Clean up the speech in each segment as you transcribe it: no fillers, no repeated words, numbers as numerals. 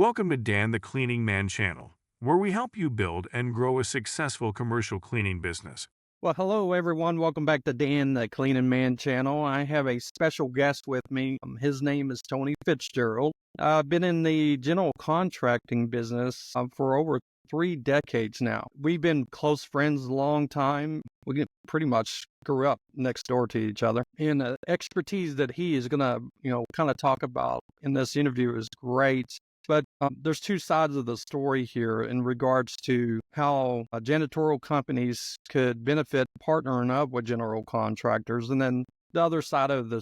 Welcome to Dan the Cleaning Man channel, where we help you build and grow a successful commercial cleaning business. Well, hello everyone. Welcome back to Dan the Cleaning Man channel. I have a special guest with me. His name is Tony Fitzgerald. I've been in the general contracting business for over 3 decades now. We've been close friends a long time. We pretty much grew up next door to each other. And the expertise that he is going to, kind of talk about in this interview is great. But there's two sides of the story here in regards to how janitorial companies could benefit partnering up with general contractors. And then the other side of the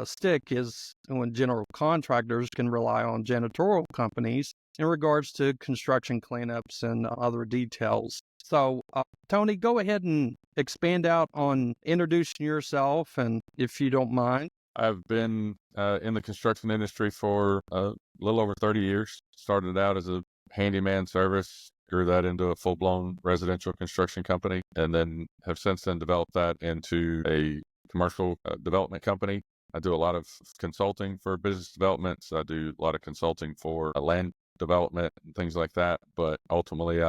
stick is when general contractors can rely on janitorial companies in regards to construction cleanups and other details. So, Tony, go ahead and expand out on introducing yourself, and if you don't mind. I've been in the construction industry for a little over 30 years. Started out as a handyman service, grew that into a full-blown residential construction company, and then have since then developed that into a commercial development company. I do a lot of consulting for business developments. I do a lot of consulting for land development and things like that. But ultimately,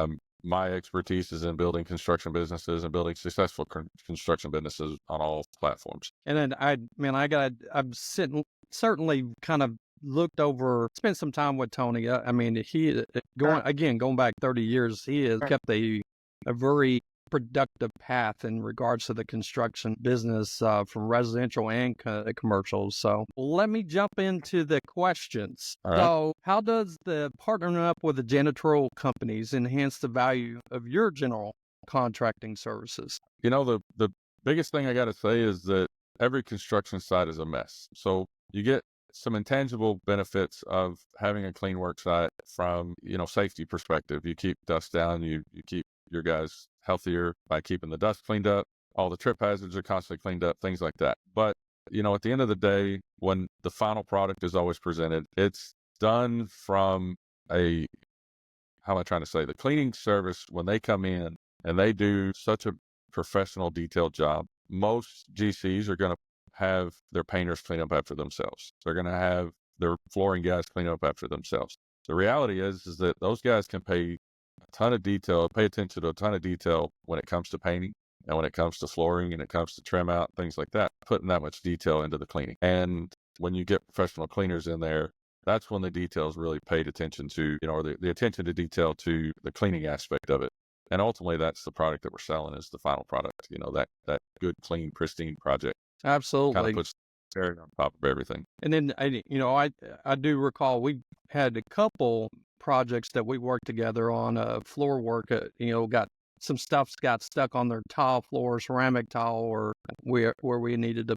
my expertise is in building construction businesses and building successful construction businesses on all platforms. And then I've certainly kind of looked over, spent some time with Tony. I mean, he going back 30 years, he has kept a very productive path in regards to the construction business from residential and commercial. So let me jump into the questions. All right. So how does the partnering up with the janitorial companies enhance the value of your general contracting services? You know, the biggest thing I got to say is that every construction site is a mess. So you get some intangible benefits of having a clean work site from, safety perspective. You keep dust down, you keep your guys healthier by keeping the dust cleaned up. All the trip hazards are constantly cleaned up, things like that. But, at the end of the day, when the final product is always presented, it's done from the cleaning service, when they come in and they do such a professional, detailed job, most GCs are going to have their painters clean up after themselves. They're going to have their flooring guys clean up after themselves. The reality is that those guys can pay attention to a ton of detail when it comes to painting and when it comes to flooring and it comes to trim out, things like that, putting that much detail into the cleaning. And when you get professional cleaners in there, that's when the details really paid attention to, or the attention to detail to the cleaning aspect of it. And ultimately, that's the product that we're selling is the final product, that good, clean, pristine project. Absolutely. Kind of puts the cherry on top of everything. And then, I do recall we had a couple projects that we worked together on floor work, got some stuff got stuck on their tile floor, ceramic tile, or where we needed to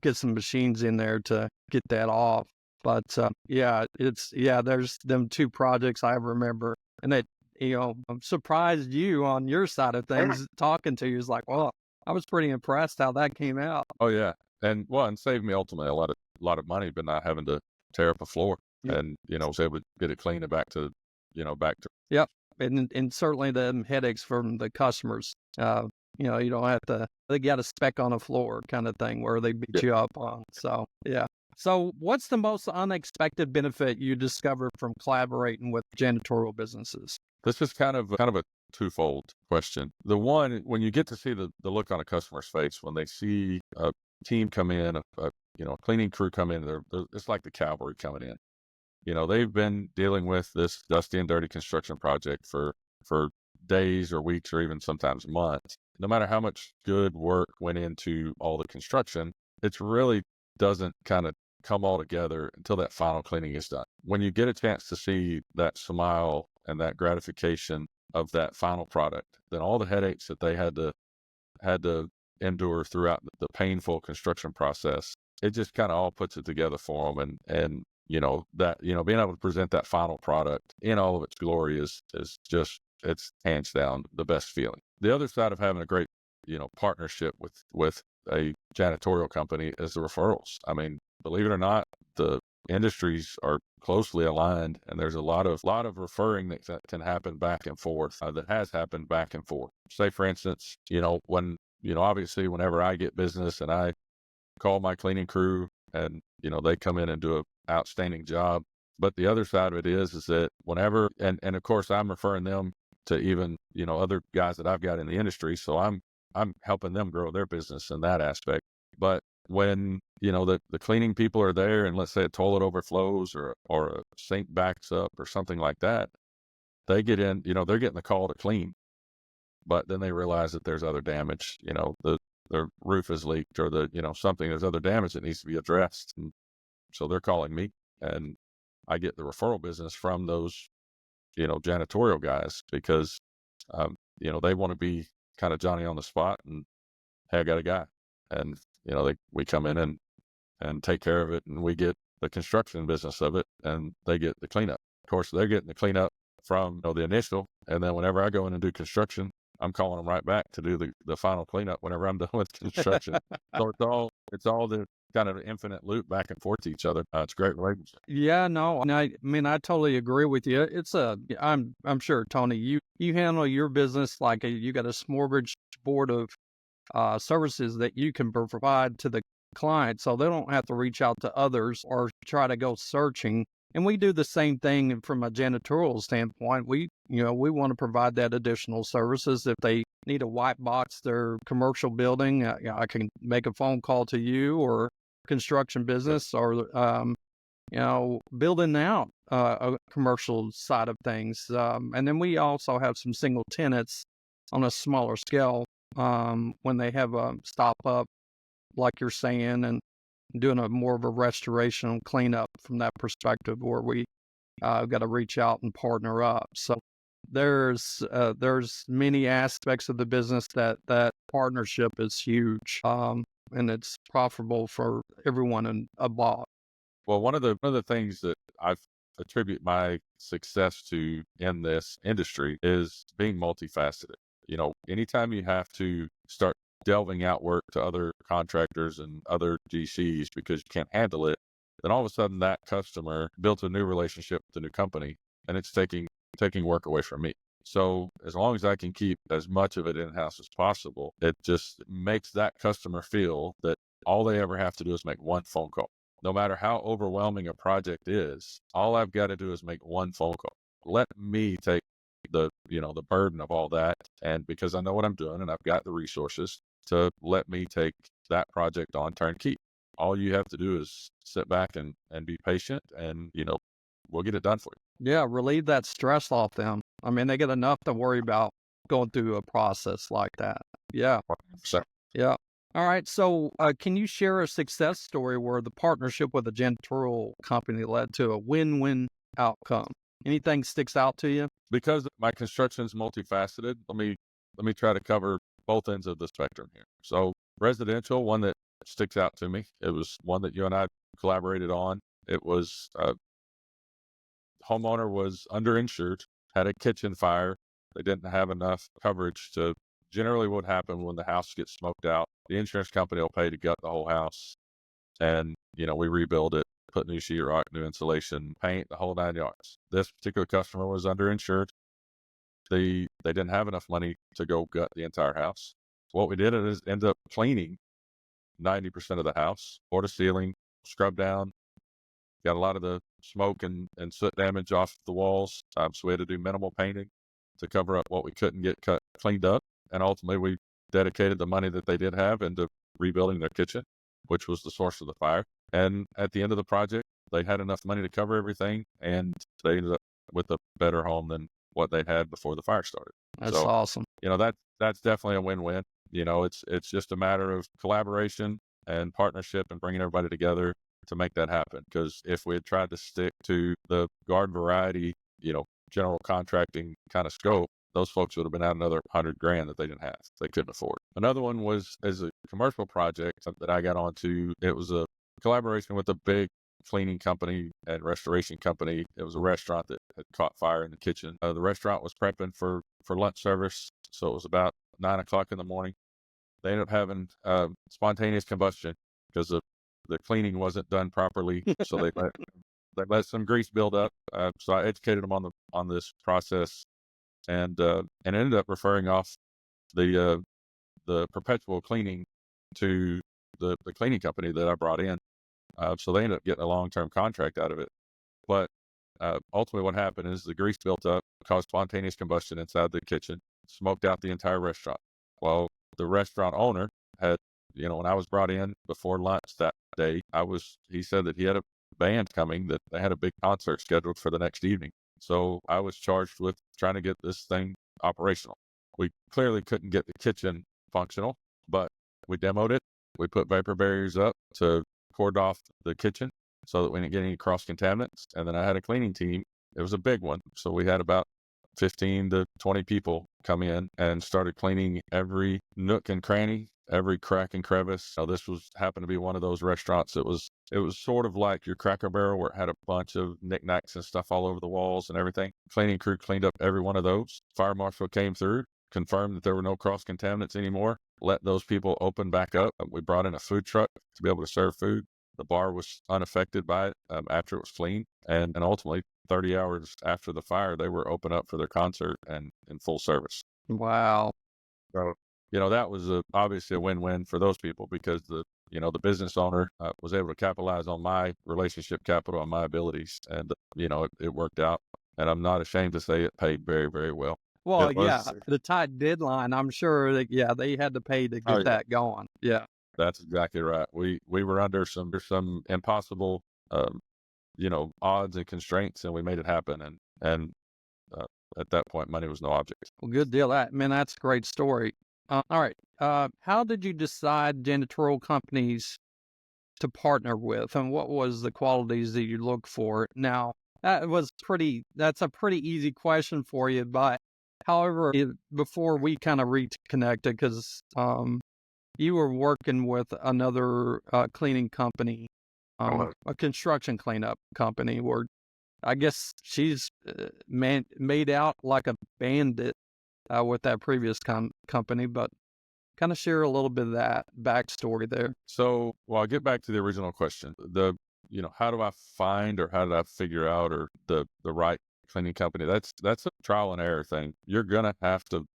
get some machines in there to get that off. But there's them two projects I remember. And that, I'm surprised you on your side of things talking to you is like, well, I was pretty impressed how that came out. Oh yeah. And saved me ultimately a lot of money, but not having to tear up a floor. Yep. And, was able to get it cleaned and back to. Yep. And certainly the headaches from the customers. You don't have to, they got a speck on a floor kind of thing where they beat you up on. So, yeah. So what's the most unexpected benefit you discovered from collaborating with janitorial businesses? This is kind of a twofold question. The one, when you get to see the look on a customer's face when they see a team come in, a cleaning crew come in, it's like the cavalry coming in. They've been dealing with this dusty and dirty construction project for days or weeks or even sometimes months. No matter how much good work went into all the construction, it really doesn't kind of come all together until that final cleaning is done. When you get a chance to see that smile and that gratification of that final product, then all the headaches that they had to endure throughout the painful construction process, it just kind of all puts it together for them. And being able to present that final product in all of its glory is just, it's hands down the best feeling. The other side of having a great, partnership with a janitorial company is the referrals. I mean, believe it or not, the industries are closely aligned, and there's a lot of referring that can happen back and forth, that has happened back and forth. Say, for instance, when, obviously whenever I get business and I call my cleaning crew and, they come in and do an outstanding job, But the other side of it is that whenever, and of course I'm referring them to even, other guys that I've got in the industry. So I'm helping them grow their business in that aspect. But when, the cleaning people are there and let's say a toilet overflows or a sink backs up or something like that, they get in, they're getting the call to clean, but then they realize that there's other damage, the roof is leaked or there's other damage that needs to be addressed. And so they're calling me and I get the referral business from those, janitorial guys because, they want to be kind of Johnny on the spot and, hey, I got a guy. And, we come in and take care of it and we get the construction business of it and they get the cleanup. Of course, they're getting the cleanup from the initial. And then whenever I go in and do construction, I'm calling them right back to do the final cleanup whenever I'm done with construction. So it's all the kind of infinite loop back and forth to each other. It's a great relationship. Yeah, no, and I mean, I totally agree with you. I'm sure, Tony, you handle your business like you got a smorgasbord of services that you can provide to the client, so they don't have to reach out to others or try to go searching. And we do the same thing from a janitorial standpoint. We want to provide that additional services. If they need a white box their commercial building, I can make a phone call to you or construction business or, building out a commercial side of things. And then we also have some single tenants on a smaller scale when they have a stop up, like you're saying, and doing a more of a restoration cleanup from that perspective where we got to reach out and partner up. So there's many aspects of the business that partnership is huge, and it's profitable for everyone involved. Well, one of the things that I've attribute my success to in this industry is being multifaceted. Anytime you have to start delving out work to other contractors and other GCs because you can't handle it, then all of a sudden that customer built a new relationship with the new company and it's taking work away from me. So as long as I can keep as much of it in-house as possible, it just makes that customer feel that all they ever have to do is make one phone call. No matter how overwhelming a project is, all I've got to do is make one phone call. Let me take the burden of all that. And because I know what I'm doing and I've got the resources to let me take that project on turnkey. All you have to do is sit back and be patient and, we'll get it done for you. Yeah, relieve that stress off them. I mean, they get enough to worry about going through a process like that. Yeah. 100%. Yeah. All right. So can you share a success story where the partnership with a janitorial company led to a win-win outcome? Anything sticks out to you? Because my construction is multifaceted, let me try to cover both ends of the spectrum here. So residential, one that sticks out to me, it was one that you and I collaborated on. It was homeowner was underinsured, had a kitchen fire. They didn't have enough coverage to generally what happened when the house gets smoked out. The insurance company will pay to gut the whole house. And, we rebuild it, put new sheetrock, new insulation, paint, the whole 9 yards. This particular customer was underinsured. They didn't have enough money to go gut the entire house. What we did is end up cleaning 90% of the house, floor to ceiling, scrub down, got a lot of the smoke and soot damage off the walls. So we had to do minimal painting to cover up what we couldn't get cleaned up. And ultimately we dedicated the money that they did have into rebuilding their kitchen, which was the source of the fire. And at the end of the project, they had enough money to cover everything and they ended up with a better home than what they had before the fire started. That's awesome. That's definitely a win-win. It's just a matter of collaboration and partnership and bringing everybody together to make that happen. Because if we had tried to stick to the garden variety, general contracting kind of scope, those folks would have been out another $100,000 that they didn't have. They couldn't afford. Another one was as a commercial project that I got onto. It was a collaboration with a big cleaning company and restoration company. It was a restaurant that had caught fire in the kitchen. The restaurant was prepping for lunch service. So it was about 9:00 in the morning. They ended up having spontaneous combustion because the cleaning wasn't done properly. So they let some grease build up. So I educated them on this process and ended up referring off the perpetual cleaning to the cleaning company that I brought in. So they ended up getting a long-term contract out of it. But ultimately what happened is the grease built up, caused spontaneous combustion inside the kitchen, smoked out the entire restaurant. Well, the restaurant owner had, when I was brought in before lunch that day, he said that he had a band coming, that they had a big concert scheduled for the next evening. So I was charged with trying to get this thing operational. We clearly couldn't get the kitchen functional, but we demoed it. We put vapor barriers up to cordon off the kitchen so that we didn't get any cross contaminants. And then I had a cleaning team. It was a big one. So we had about 15 to 20 people come in and started cleaning every nook and cranny, every crack and crevice. Now, this happened to be one of those restaurants. It was sort of like your Cracker Barrel, where it had a bunch of knickknacks and stuff all over the walls and everything. Cleaning crew cleaned up every one of those. Fire marshal came through, confirmed that there were no cross contaminants anymore, let those people open back up. We brought in a food truck to be able to serve food. The bar was unaffected by it after it was clean. And ultimately, 30 hours after the fire, they were open up for their concert and in full service. Wow. So, that was obviously a win-win for those people, because the business owner was able to capitalize on my relationship capital and my abilities. And, it worked out. And I'm not ashamed to say it paid very, very well. Well, It yeah, was- the tight deadline, I'm sure that, they had to pay to get yeah. that going. Yeah. That's exactly right. We were under some impossible, odds and constraints, and we made it happen. And at that point, money was no object. Well, good deal. That's a great story. All right. How did you decide janitorial companies to partner with, and what was the qualities that you look for? Now, that's a pretty easy question for you, but however, before we kind of reconnected, because you were working with another cleaning company, a construction cleanup company, where I guess she's made out like a bandit with that previous company, but kind of share a little bit of that backstory there. So, I'll get back to the original question. How do I find, or how did I figure out, or the right cleaning company? That's a trial and error thing. You're gonna have to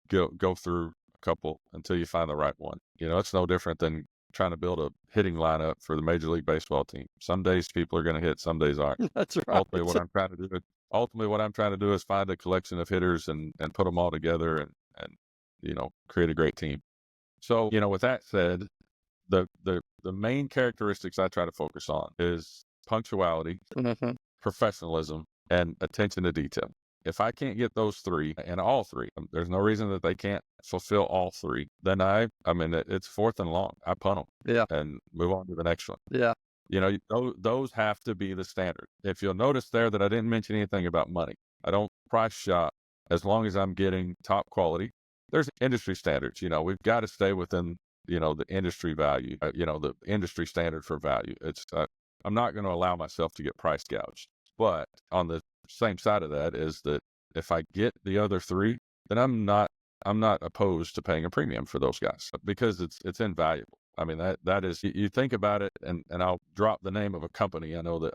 go through a couple until you find the right one. It's no different than trying to build a hitting lineup for the Major League Baseball team. Some days people are going to hit, some days aren't. That's right. Ultimately, what I'm trying to do is find a collection of hitters and put them all together and create a great team. So, with that said, the main characteristics I try to focus on is punctuality, Mm-hmm. professionalism, and attention to detail. If I can't get those three, and all three, there's no reason that they can't fulfill all three, then it's fourth and long. I punt them, Yeah. and move on to the next one. Yeah. Those have to be the standard. If you'll notice there that I didn't mention anything about money. I don't price shop as long as I'm getting top quality. There's industry standards. We've got to stay within, the industry value, the industry standard for value. I'm not going to allow myself to get price gouged. But on the same side of that is that if I get the other three, then I'm not opposed to paying a premium for those guys, because it's invaluable. That is, you think about it, and I'll drop the name of a company. I know that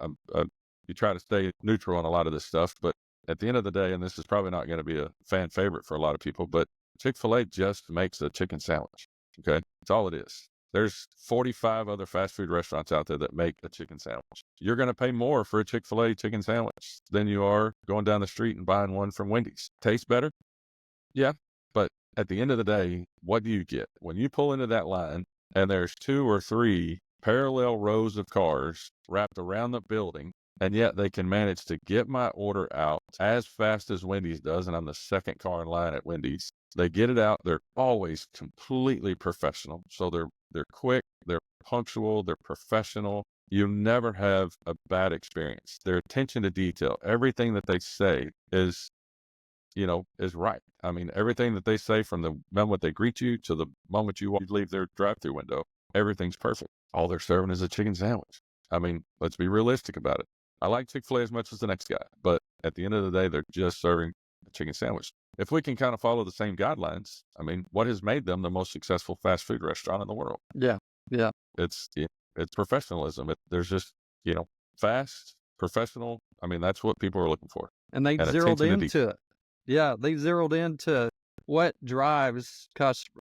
you try to stay neutral on a lot of this stuff, but at the end of the day, and this is probably not going to be a fan favorite for a lot of people, but Chick-fil-A just makes a chicken sandwich. Okay. That's all it is. There's 45 other fast food restaurants out there that make a chicken sandwich. You're going to pay more for a Chick-fil-A chicken sandwich than you are going down the street and buying one from Wendy's. Tastes better? Yeah. But at the end of the day, what do you get? When you pull into that line and there's 2 or 3 parallel rows of cars wrapped around the building, and yet they can manage to get my order out as fast as Wendy's does, and I'm the second car in line at Wendy's. They get it out. They're always completely professional. So they're quick, they're punctual, they're professional. You never have a bad experience. Their attention to detail, everything that they say is right. Everything that they say, from the moment they greet you to the moment you leave their drive-through window, everything's perfect. All they're serving is a chicken sandwich. Let's be realistic about it. I like Chick-fil-A as much as the next guy, but at the end of the day, they're just serving a chicken sandwich. If we can kind of follow the same guidelines, what has made them the most successful fast food restaurant in the world? Yeah. Yeah. It's professionalism. There's just, fast, professional. That's what people are looking for. And they zeroed into it. Yeah. They zeroed into what drives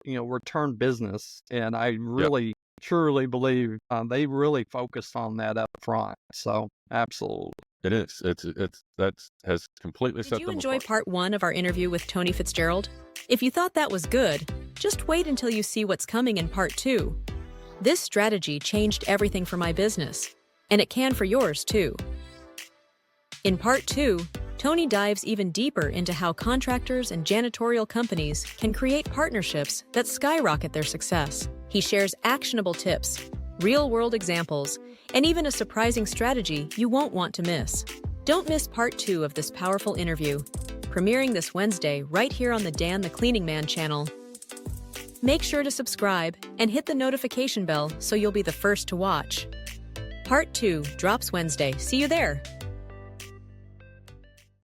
return business. And I really, truly believe they really focused on that up front. So absolutely. It is. That has completely Did set you them enjoy apart. part 1 of our interview with Tony Fitzgerald? If you thought that was good, just wait until you see what's coming in part 2. This strategy changed everything for my business, and it can for yours too. In part 2, Tony dives even deeper into how contractors and janitorial companies can create partnerships that skyrocket their success. He shares actionable tips, real-world examples, and even a surprising strategy you won't want to miss. Don't miss part 2 of this powerful interview, premiering this Wednesday right here on the Dan the Cleaning Man channel. Make sure to subscribe and hit the notification bell so you'll be the first to watch. Part 2 drops Wednesday. See you there!